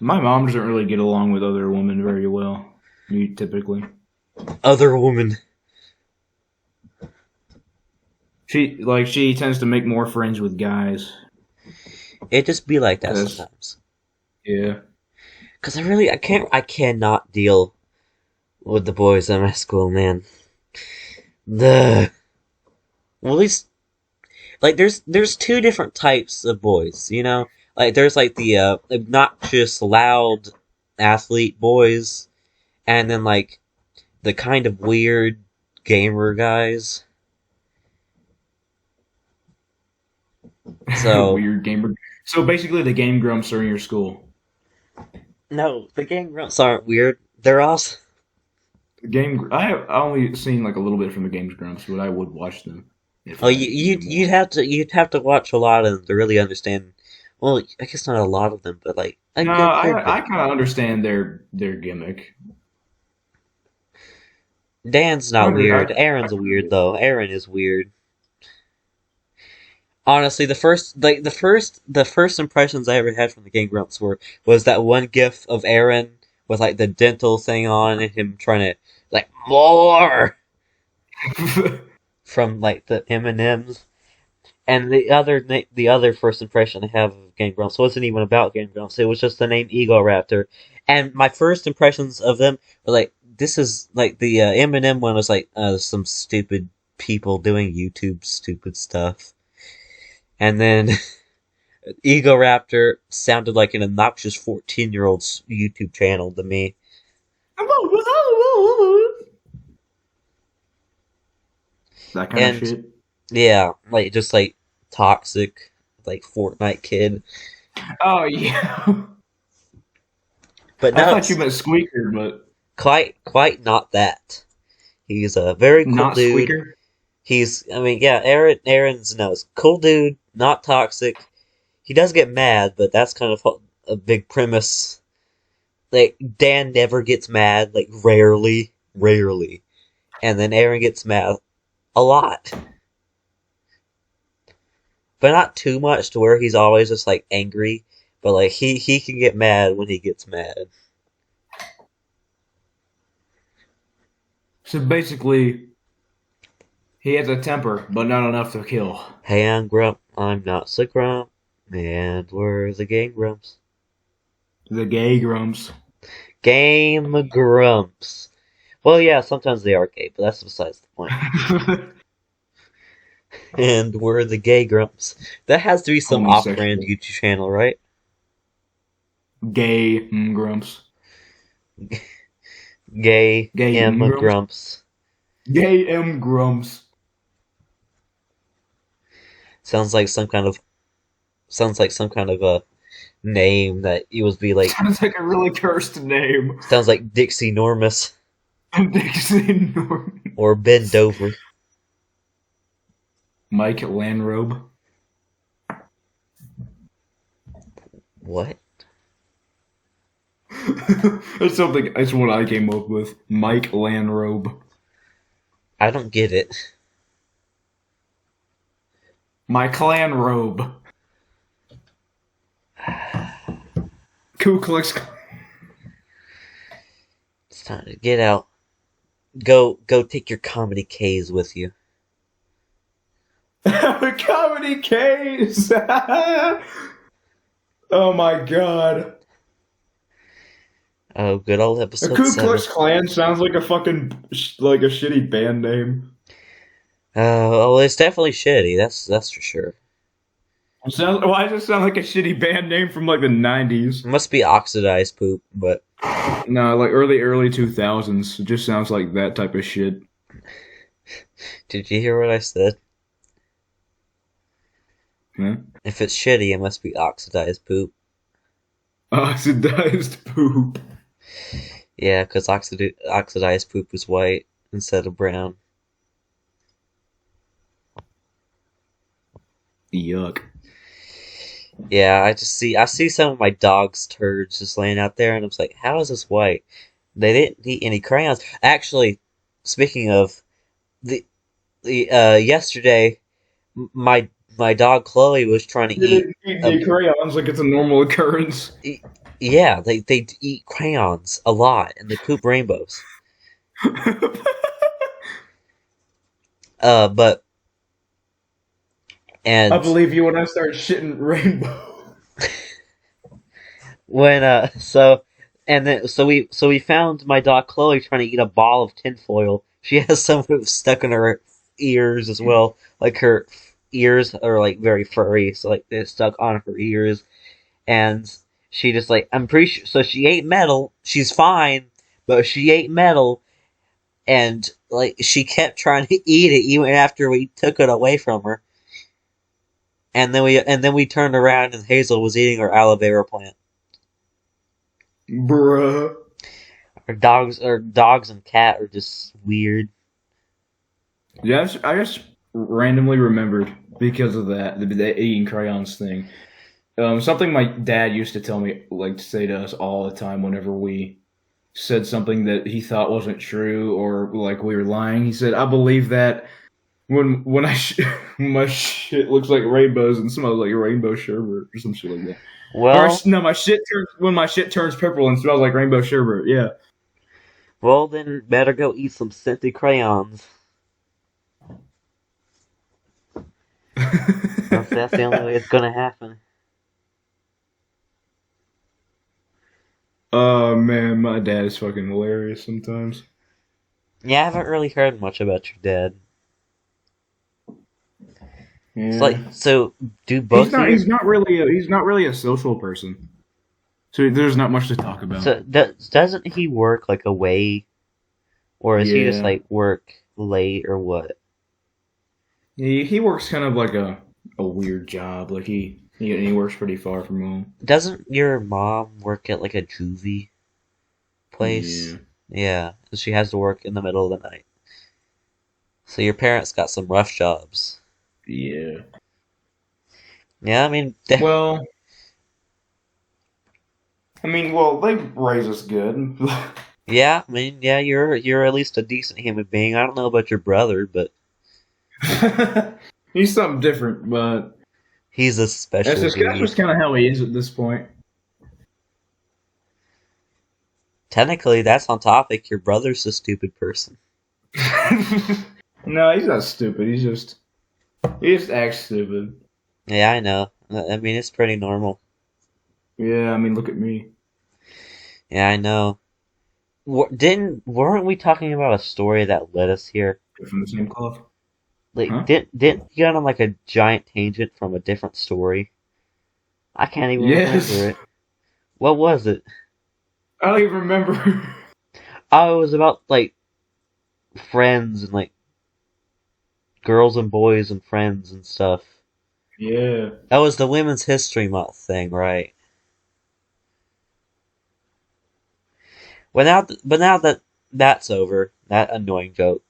My mom doesn't really get along with other women very well, typically. other women. She tends to make more friends with guys. It just be like that 'Cause- sometimes. Yeah. Cause I cannot deal with the boys at my school, man. The well, at least like there's two different types of boys, you know. Like there's like the obnoxious, loud athlete boys, and then like the kind of weird gamer guys. So Weird gamer. So basically, the Game Grumps are in your school. no, the Game Grumps aren't weird. They're also I only seen like a little bit from the Games Grumps, but I would watch them if oh I knew more. you'd have to watch a lot of them to really understand. Well, I guess not a lot of them, but like a No, good bit. I kind of understand their gimmick. Dan's I not under weird. I Aaron's weird though. Aaron is weird. Honestly, the first impressions I ever had from the Game Grumps was that one GIF of Aaron with like the dental thing on and him trying to like more from like the M&Ms. And the other first impression I have of Game Grumps wasn't even about Game Grumps. It was just the name Ego Raptor. And my first impressions of them were like, this is like the M&M one was like some stupid people doing YouTube stupid stuff. And then Ego Raptor sounded like an obnoxious 14-year-old's YouTube channel to me. That kind of And shit. yeah, like just like toxic, like Fortnite kid. Oh yeah. But I no, thought you it's meant Squeaker, but quite not that. He's a very cool not dude. Squeaker. I mean, yeah, Aaron's knows. Cool dude, not toxic. He does get mad, but that's kind of a big premise. Like, Dan never gets mad, like, rarely. And then Aaron gets mad a lot. But not too much to where he's always just, like, angry. But, like, he can get mad when he gets mad. So basically, he has a temper, but not enough to kill. Hey, I'm Grump. I'm not so Grump. And we're the Game Grumps. The gay grumps. Game Grumps. Well, yeah, sometimes they are gay, but that's besides the point. And we're the Gay Grumps. That has to be some off-brand Homosexual. YouTube channel, right? Gay grumps. Gay Gay M grumps. Grumps. Gay grumps. Sounds like some kind of a name that it would be like. Sounds like a really cursed name. Sounds like Dixie Normus Dixie Norman. or Ben Dover. Mike Landrobe. What? That's something. That's what I came up with. Mike Landrobe. I don't get it. My clan robe. Ku Klux. It's time to get out. Go take your comedy K's with you. Comedy case. Oh my god. Oh, good old The episode Ku 7. Klux Klan sounds like a fucking like a shitty band name. Oh, it's definitely shitty. That's for sure. Why does it sound like a shitty band name from like the 90s? It must be oxidized poop, but No, like early 2000s. It just sounds like that type of shit. did you hear what I said? Huh? If it's shitty, it must be oxidized poop. Oxidized poop. Yeah, because oxidized poop is white instead of brown. Yuck. Yeah, I see some of my dog's turds just laying out there, and I'm just like, how is this white? They didn't eat any crayons. Actually, speaking of the yesterday, my dog Chloe was trying to You eat. didn't eat the crayons like it's a normal occurrence. Yeah, they eat crayons a lot, and they poop rainbows. But I and believe you when I start shitting rainbow. when and then we found my dog Chloe trying to eat a ball of tinfoil. She has some of it stuck in her ears as well. Like her ears are like very furry, so like they're stuck on her ears. And she just like I'm pretty sure. So she ate metal. She's fine, but she ate metal, and like she kept trying to eat it even after we took it away from her. and then we turned around and Hazel was eating our aloe vera plant. Bruh. Our dogs and cat are just weird. Yeah, I just randomly remembered because of the eating crayons thing. Something my dad used to tell me, like to say to us all the time whenever we said something that he thought wasn't true or like we were lying. He said, "I believe that when when my shit looks like rainbows and smells like rainbow sherbet or some shit like that." Or Well, no, when my shit turns purple and smells like rainbow sherbet. Yeah. well, then better go eat some scented crayons. That's the only way it's gonna happen. Oh man, my dad is fucking hilarious sometimes. Yeah, I haven't really heard much about your dad. It's like, Yeah. so do both of your He's not really a social person. So there's not much to talk about. so doesn't he work like away, or is he just Yeah. like work late or what? He works kind of like a weird job. Like he works pretty far from home. Doesn't your mom work at like a juvie place? Yeah. Yeah, she has to work in the middle of the night. So your parents got some rough jobs. Yeah. Yeah, I mean, Well, they raise us good. yeah, I mean, yeah, you're at least a decent human being. I don't know about your brother, but He's something different, but he's a special that's breed. just kind of how he is at this point. Technically, that's on topic. Your brother's a stupid person. No, he's not stupid. He just acts stupid. Yeah, I know. I mean, it's pretty normal. Yeah, I mean, look at me. Yeah, I know. Weren't we talking about a story that led us here? From the same cloth. Like, Huh? didn't you get on like a giant tangent from a different story? I can't even Yes. remember it. What was it? I don't even remember. Oh, it was about like friends and like girls and boys and friends and stuff. Yeah. That was the Women's History Month thing, right? But now that that's over, that annoying joke.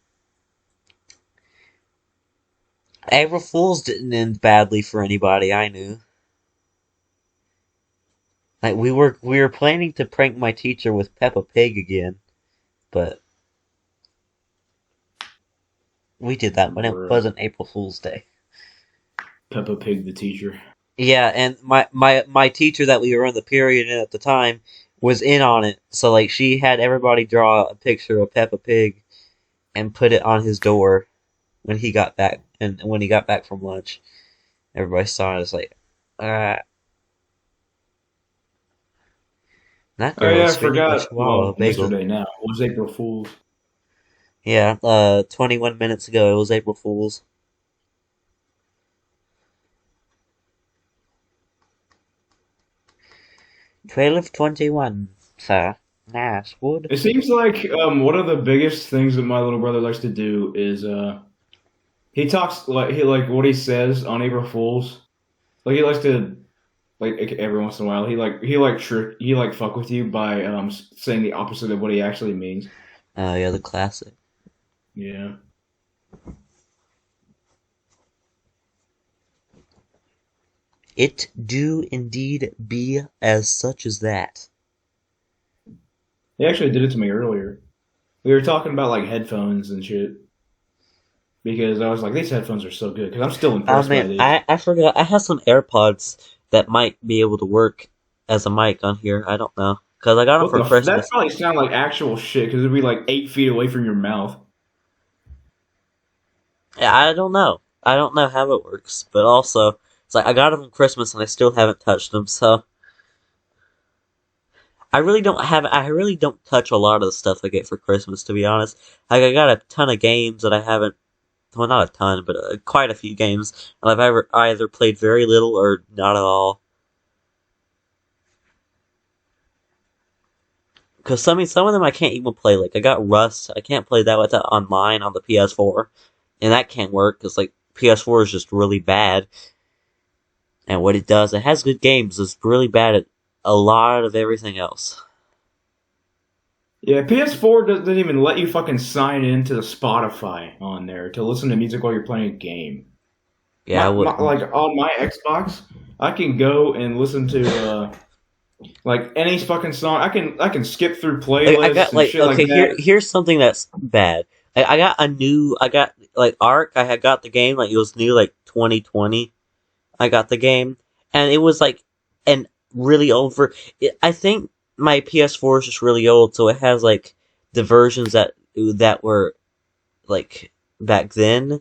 April Fools didn't end badly for anybody I knew. Like we were planning to prank my teacher with Peppa Pig again, but we did that when it Bruh. wasn't April Fool's Day. Peppa Pig, the teacher. Yeah, and my teacher that we were in the period in at the time was in on it. So like she had everybody draw a picture of Peppa Pig and put it on his door when he got back and when he got back from lunch. Everybody saw it. It's like, that Oh girl yeah, I is feeding my forgot. chihuahua a Well, bagel. yesterday now it was April Fool's. Yeah, 21 minutes ago it was April Fool's. 12:21, sir. Nice wood. It seems like one of the biggest things that my little brother likes to do is he talks like what he says on April Fools. Like he likes to like every once in a while he like fuck with you by saying the opposite of what he actually means. Oh yeah, the classic. Yeah. It do indeed be as such as that. He actually did it to me earlier. We were talking about like headphones and shit because I was like, these headphones are so good because I'm still Oh impressed by man, these. I forgot. I have some AirPods that might be able to work as a mic on here. I don't know. Because I got them What for the? That Christmas. probably sound like actual shit because it'd be like 8 feet away from your mouth. Yeah, I don't know. I don't know how it works. But also, it's like I got them for Christmas and I still haven't touched them. So I really don't touch a lot of the stuff I get for Christmas, to be honest. Like I got a ton of games that I haven't, well, not a ton, but quite a few games, and I've either played very little or not at all. Because some of them I can't even play. Like I got Rust, I can't play that without online on the PS4, and that can't work because like PS4 is just really bad. And what it does, it has good games. It's really bad at a lot of everything else. Yeah, PS4 doesn't even let you fucking sign into the Spotify on there to listen to music while you're playing a game. Yeah, Like on my Xbox, I can go and listen to like any fucking song. I can skip through I got playlists and shit like okay. that. Here's something that's bad. I got like Ark. I had got the game like it was new, like 2020. I got the game, and it was like an really old I think my PS4 is just really old, so it has like the versions that were like back then.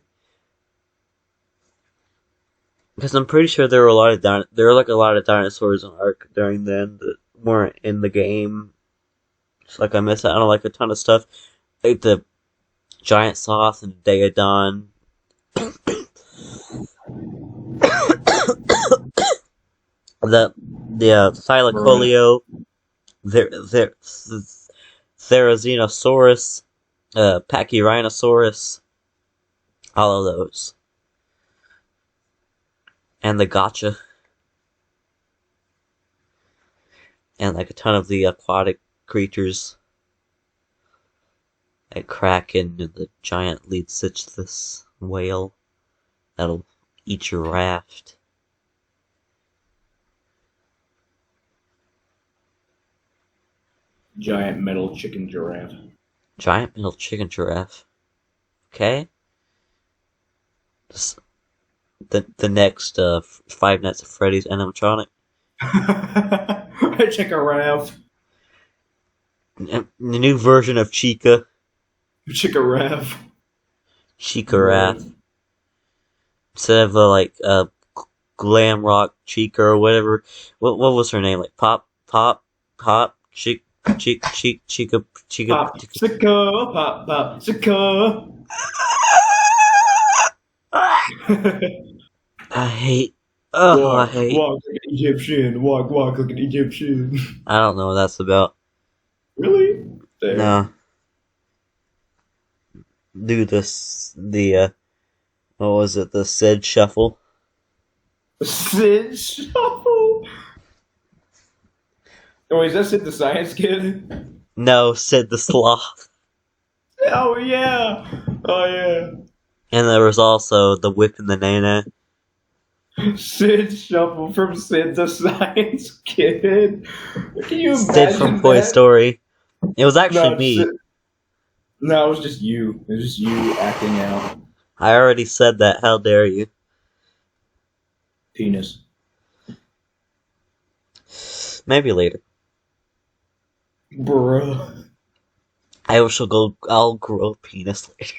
Because I'm pretty sure there were a lot of dinosaurs in Ark during then that weren't in the game. It's like I missed out on like a ton of stuff, like the giant sloth and Day of Dawn. the Thylacoleo, there Therizinosaurus, Pachyrhinosaurus, all of those, and the gotcha, and like a ton of the aquatic creatures, like kraken and the giant Leedsichthys whale that'll eat your raft. Giant metal chicken giraffe. Giant metal chicken giraffe. Okay. The next Five Nights at Freddy's animatronic. Chicken giraffe. The new version of Chica. Chicken giraffe. Chica Raff. Instead of glam rock Chica or whatever. What was her name? Like Pop Chica. Pop Sicko, pop Sicko. I hate. Walk like an Egyptian. Walk like an Egyptian. I don't know what that's about. Really? Damn. No. Do what was it? The Sid Shuffle. Sid Shuffle. Oh, is that Sid the Science Kid? No, Sid the Sloth. Oh yeah. Oh yeah. And there was also the Whip and the Nana. Sid Shuffle from Sid the Science Kid. Can you imagine Sid from Toy Story. It was actually me. No, it was just you. It was just you acting out. I already said that. How dare you? Penis. Maybe later. Bruh. I'll grow a penis later.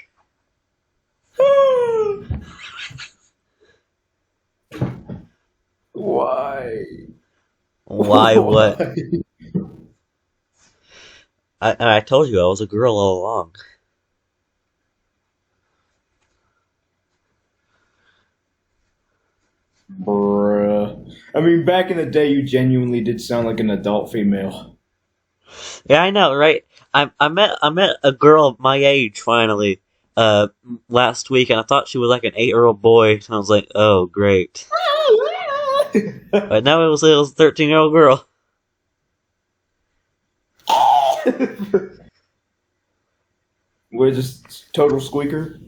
Why? Why what? I told you I was a girl all along. Bruh. I mean, back in the day, you genuinely did sound like an adult female. Yeah, I know, right? I met a girl my age finally last week, and I thought she was like an 8-year-old boy. And I was like, oh great. But no, it was a 13-year-old girl. Was this total squeaker?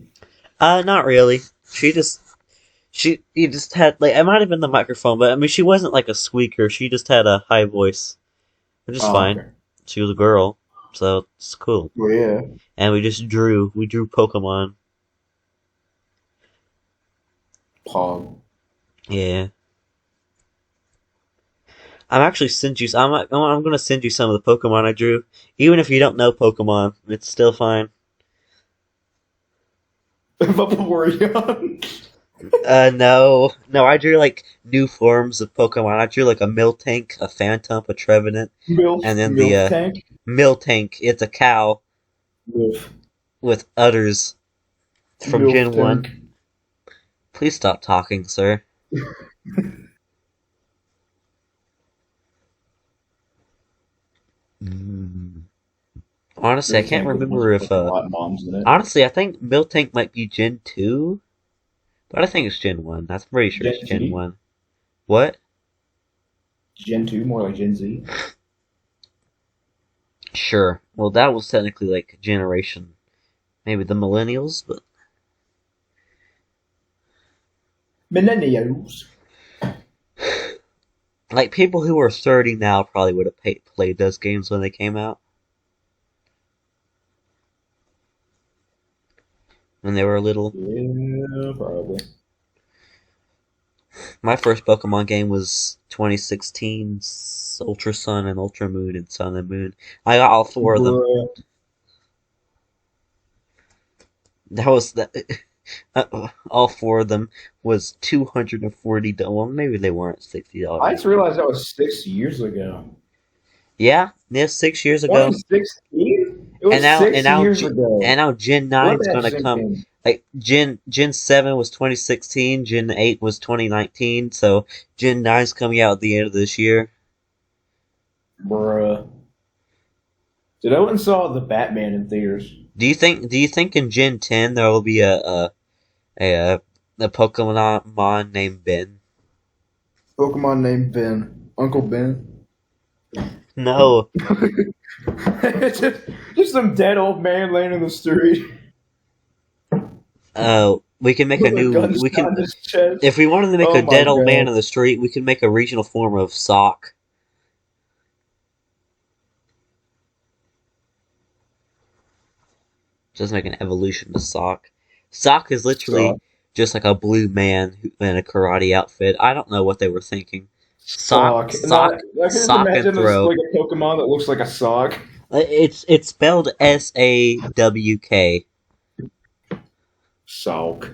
Not really. You just had like it might have been the microphone, but I mean she wasn't like a squeaker. She just had a high voice, which is fine. Okay. She was a girl, so it's cool. Well, yeah. And we drew Pokemon. Pog. Yeah. I'm gonna send you some of the Pokemon I drew. Even if you don't know Pokemon, it's still fine. Vaporeon. No, I drew like new forms of Pokemon. I drew like a Miltank, a Phantump, a Trevenant, and then the Tank. Miltank. It's a cow with udders from Milf Gen tank. 1. Please stop talking, sir. Honestly, I can't remember if honestly, I think Miltank might be Gen 2, but I think it's Gen 1. I'm pretty sure it's Gen 1. What? Gen 2, more like Gen Z. Sure. Well, that was technically like generation, maybe the millennials, but Millennials. like people who are 30 now probably would have played those games when they came out. When they were little. Yeah, probably. My first Pokemon game was 2016's Ultra Sun and Ultra Moon and Sun and Moon. I got all four of them. Bruh. That was that. All four of them was $240. Well, maybe they weren't $60. I just realized that was 6 years ago. Yeah, 6 years ago. 2016? It was 6 years ago. And now Gen Let 9's that gonna sink come. in. Like Gen 7 was 2016, Gen 8 was 2019, so Gen 9's coming out at the end of this year. Bruh. Dude, I went and saw the Batman in theaters. Do you think in Gen 10 there will be a Pokemon named Ben? Pokemon named Ben. Uncle Ben. No. just some dead old man laying in the street. We can make a With new. gun We shot in can his chest. if we wanted to make Oh a my dead old man God. in the street, we can make a regional form of Sock. Just make an evolution to Sock. Sock is literally Sock. just like a blue man in a karate outfit. I don't know what they were thinking. Sock, Sock. sock, I can just sock and imagine this throw. like a Pokemon that looks like a sock. It's spelled SAWK, Sock.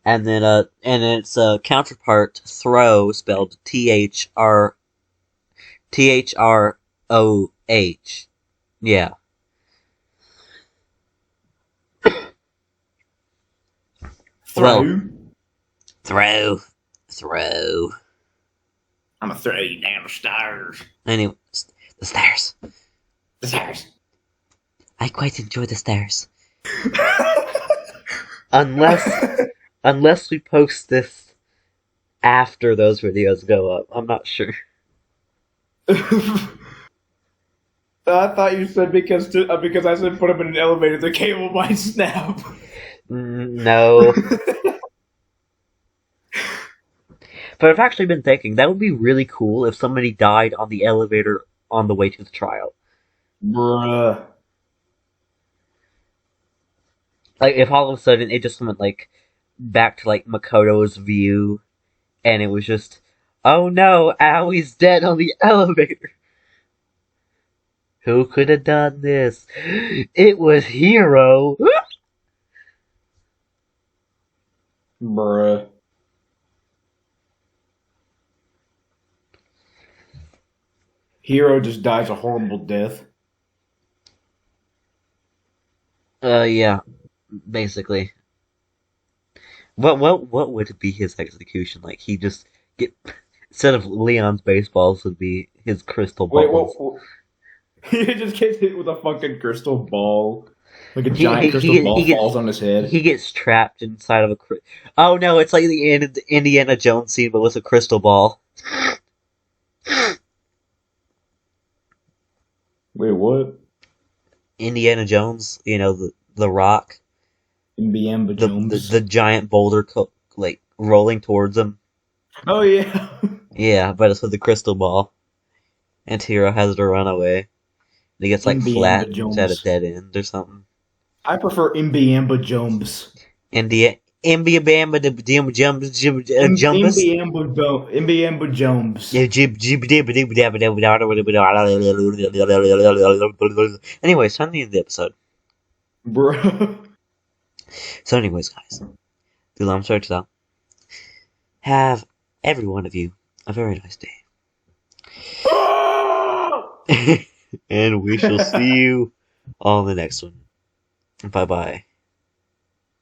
and then its counterpart throw spelled THROH. Yeah. Well, Throw. throw. I'm gonna throw you down the stairs. Anyway, the stairs. The stairs. I quite enjoy the stairs. Unless we post this after those videos go up, I'm not sure. I thought you said because I said put him in an elevator, the cable might snap. No. But I've actually been thinking that would be really cool if somebody died on the elevator on the way to the trial. Bruh. Like if all of a sudden it just went like back to like Makoto's view, and it was just, oh no, Owie's dead on the elevator. Who could have done this? It was Hero. Bruh. Hero just dies a horrible death. Yeah, basically. What would be his execution? Like he just get instead of Leon's baseballs would be his crystal Wait, balls. what? He just gets hit with a fucking crystal ball. Like a giant crystal ball falls on his head. He gets trapped inside of a. Oh no! It's like the Indiana Jones scene, but with a crystal ball. Wait, what? Indiana Jones, the Rock, Mbiamba Jones. the giant boulder like rolling towards him. Oh yeah. Yeah, but it's with the crystal ball, and Hero has to run away. And he gets like Mbiamba flat Jones. at a dead end or something. I prefer Mbiamba Jones. India. Imbiabamba the jumbus. Mbiamba Jones. Anyways, time to end the episode. Bro. So anyways, guys, the alarm starts out. Have every one of you a very nice day. And we shall see you on the next one. Bye bye.